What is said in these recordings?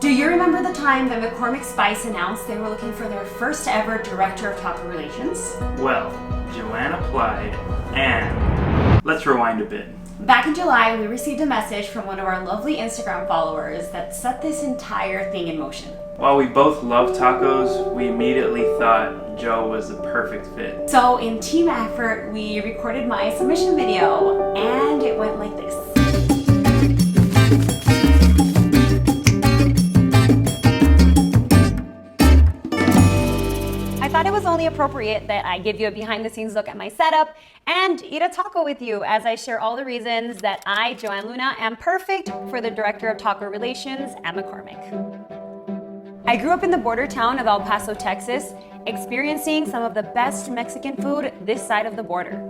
Do you remember the time that McCormick Spice announced they were looking for their first ever director of taco relations? Well, Joanne applied, and let's rewind a bit. Back in July, we received a message from one of our lovely Instagram followers that set this entire thing in motion. While we both love tacos, we immediately thought Joe was the perfect fit. So in team effort, we recorded my submission video, and it went like this. I thought it was only appropriate that I give you a behind-the-scenes look at my setup and eat a taco with you as I share all the reasons that I, Joanne Luna, am perfect for the Director of Taco Relations at McCormick. I grew up in the border town of El Paso, Texas, experiencing some of the best Mexican food this side of the border.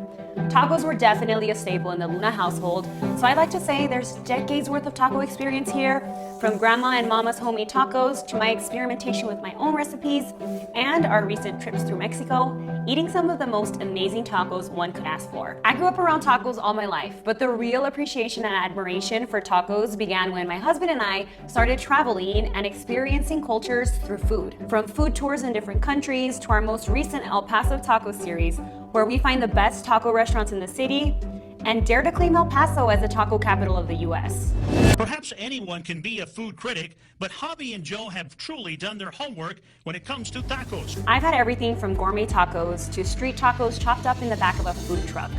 Tacos were definitely a staple in the Luna household, so I like to say there's decades worth of taco experience here, from grandma and mama's homemade tacos to my experimentation with my own recipes and our recent trips through Mexico, eating some of the most amazing tacos one could ask for. I grew up around tacos all my life, but the real appreciation and admiration for tacos began when my husband and I started traveling and experiencing cultures through food. From food tours in different countries to our most recent El Paso Taco series, where we find the best taco restaurants in the city and dare to claim El Paso as the taco capital of the US. Perhaps anyone can be a food critic, but Javi and Joe have truly done their homework when it comes to tacos. I've had everything from gourmet tacos to street tacos chopped up in the back of a food truck,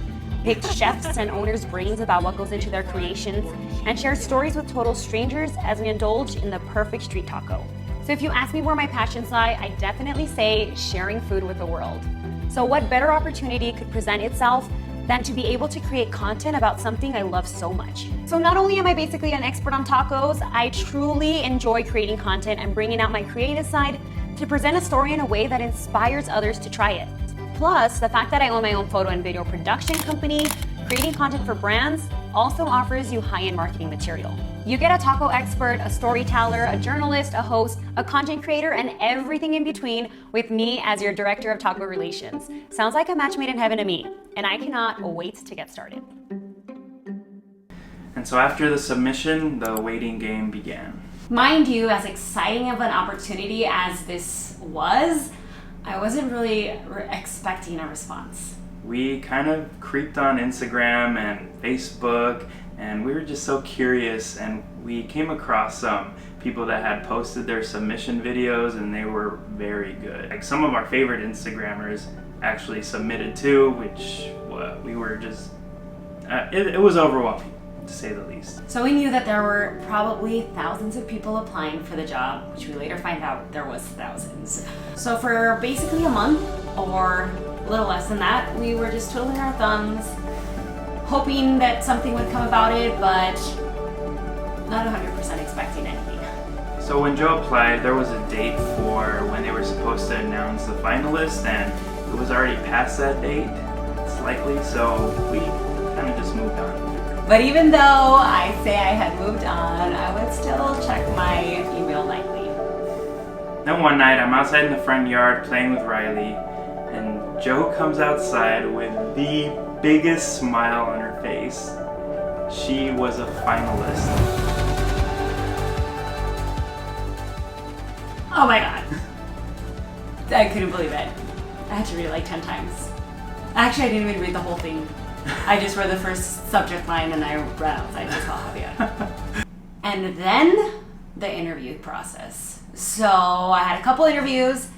picked chefs and owners' brains about what goes into their creations, and shared stories with total strangers as we indulge in the perfect street taco. So if you ask me where my passions lie, I definitely say sharing food with the world. So what better opportunity could present itself than to be able to create content about something I love so much. So not only am I basically an expert on tacos, I truly enjoy creating content and bringing out my creative side to present a story in a way that inspires others to try it. Plus, the fact that I own my own photo and video production company, creating content for brands also offers you high-end marketing material. You get a taco expert, a storyteller, a journalist, a host, a content creator, and everything in between with me as your Director of Taco Relations. Sounds like a match made in heaven to me, and I cannot wait to get started. And so after the submission, the waiting game began. Mind you, as exciting of an opportunity as this was, I wasn't really expecting a response. We kind of creeped on Instagram and Facebook, and we were just so curious, and we came across some people that had posted their submission videos, and they were very good. Like, some of our favorite Instagrammers actually submitted too, which we were just, it was overwhelming, to say the least. So we knew that there were probably thousands of people applying for the job, which we later find out there was thousands. So for basically a month, or a little less than that, we were just twiddling our thumbs, hoping that something would come about it, but not 100% expecting anything. So when Joe applied, there was a date for when they were supposed to announce the finalists, and it was already past that date, slightly, so we kind of just moved on. But even though I say I had moved on, I would still check my email nightly. Then one night, I'm outside in the front yard playing with Riley, and Joe comes outside with the biggest smile on her face. She was a finalist. Oh my god. I couldn't believe it. I had to read it like 10 times. Actually, I didn't even read the whole thing. I just read the first subject line and I read outside to tell Javi. And then the interview process. So I had a couple interviews.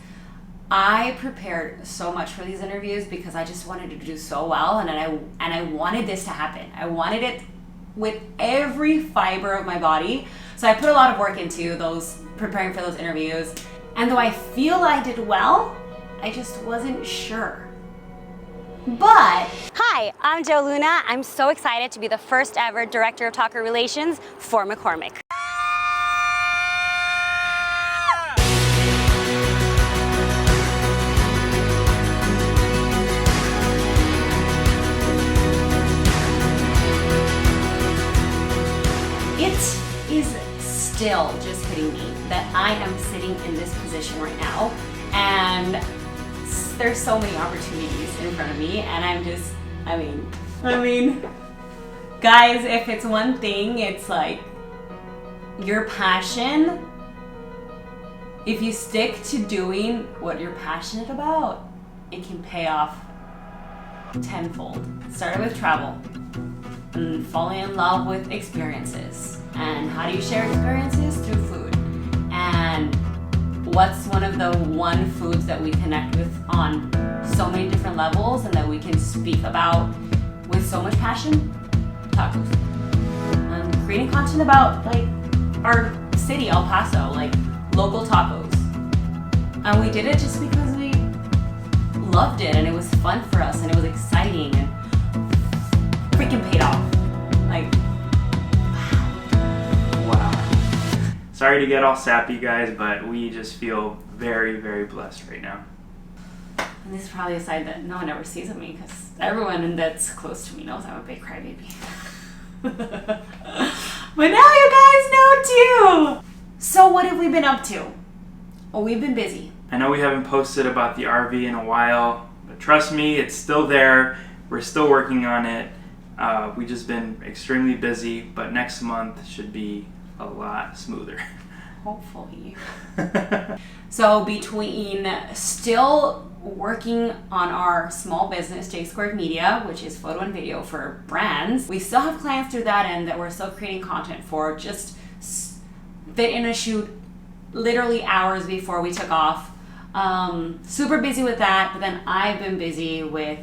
I prepared so much for these interviews because I just wanted to do so well, and I wanted this to happen. I wanted it with every fiber of my body. So I put a lot of work into preparing for those interviews. And though I feel I did well, I just wasn't sure. But hi, I'm Joe Luna. I'm so excited to be the first ever Director of Taco Relations for McCormick. It is still just hitting me that I am sitting in this position right now, and there's so many opportunities in front of me, and I mean, guys, if it's one thing, it's like your passion if you stick to doing what you're passionate about, it can pay off tenfold. It started with travel and falling in love with experiences. And how do you share experiences? Through food. And what's one of the one foods that we connect with on so many different levels and that we can speak about with so much passion? Tacos. Creating content about like our city, El Paso, like local tacos. And we did it just because we loved it and it was fun for us and it was exciting and freaking paid off. Like, Wow. Sorry to get all sappy, guys, but we just feel very, very blessed right now. and this is probably a side that no one ever sees of me because everyone that's close to me knows I'm a big crybaby. But now you guys know too! So what have we been up to? Well, we've been busy. I know we haven't posted about the RV in a while, but trust me, it's still there. We're still working on it. We've just been extremely busy, but next month should be a lot smoother. Hopefully. So between still working on our small business, J Squared Media, which is photo and video for brands, we still have clients through that end that we're still creating content for. Just fit in a shoot literally hours before we took off. Super busy with that, but then I've been busy with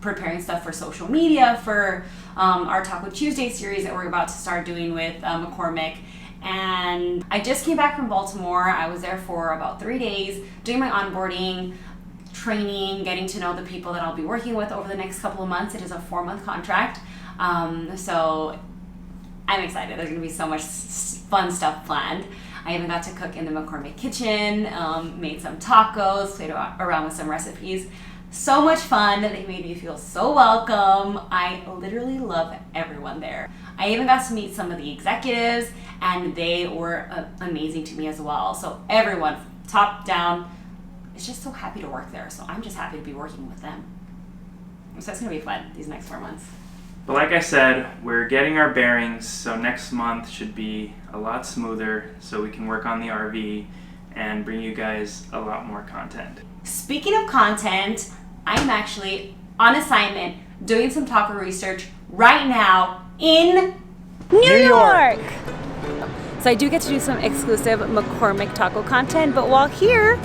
preparing stuff for social media for our Taco Tuesday series that we're about to start doing with McCormick. And I just came back from Baltimore. I was there for about 3 days doing my onboarding, training, getting to know the people that I'll be working with over the next couple of months. It is a 4-month contract. So I'm excited. There's going to be so much fun stuff planned. I even got to cook in the McCormick kitchen, made some tacos, played around with some recipes. So much fun. They made me feel so welcome. I literally love everyone there. I even got to meet some of the executives and they were amazing to me as well. So everyone, top down, is just so happy to work there. So I'm just happy to be working with them. So it's going to be fun these next 4 months. But like I said, we're getting our bearings, so next month should be a lot smoother so we can work on the RV and bring you guys a lot more content. Speaking of content, I'm actually on assignment doing some taco research right now in New York. So I do get to do some exclusive McCormick taco content, but while here,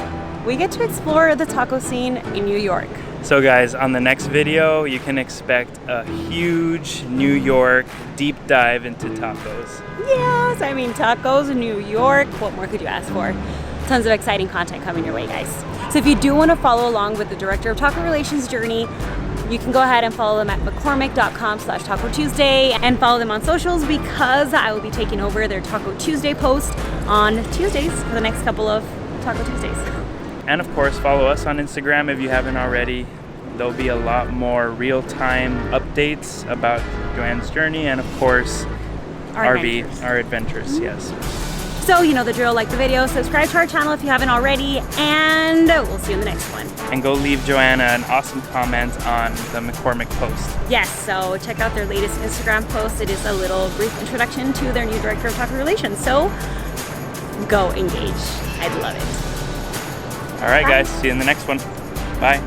we get to explore the taco scene in New York. So guys, on the next video, you can expect a huge New York deep dive into tacos. Yes, I mean tacos in New York. What more could you ask for? Tons of exciting content coming your way, guys. So if you do want to follow along with the Director of Taco Relations journey, you can go ahead and follow them at McCormick.com/Taco Tuesday and follow them on socials because I will be taking over their Taco Tuesday post on Tuesdays for the next couple of Taco Tuesdays. And of course, follow us on Instagram if you haven't already. There'll be a lot more real-time updates about Joanne's journey and of course, our adventures, yes. So you know the drill, like the video, subscribe to our channel if you haven't already, and we'll see you in the next one. And go leave Joanna an awesome comment on the McCormick post. Yes, so check out their latest Instagram post. It is a little brief introduction to their new Director of Taco Relations. So go engage. I'd love it. All right, guys, see you in the next one. Bye.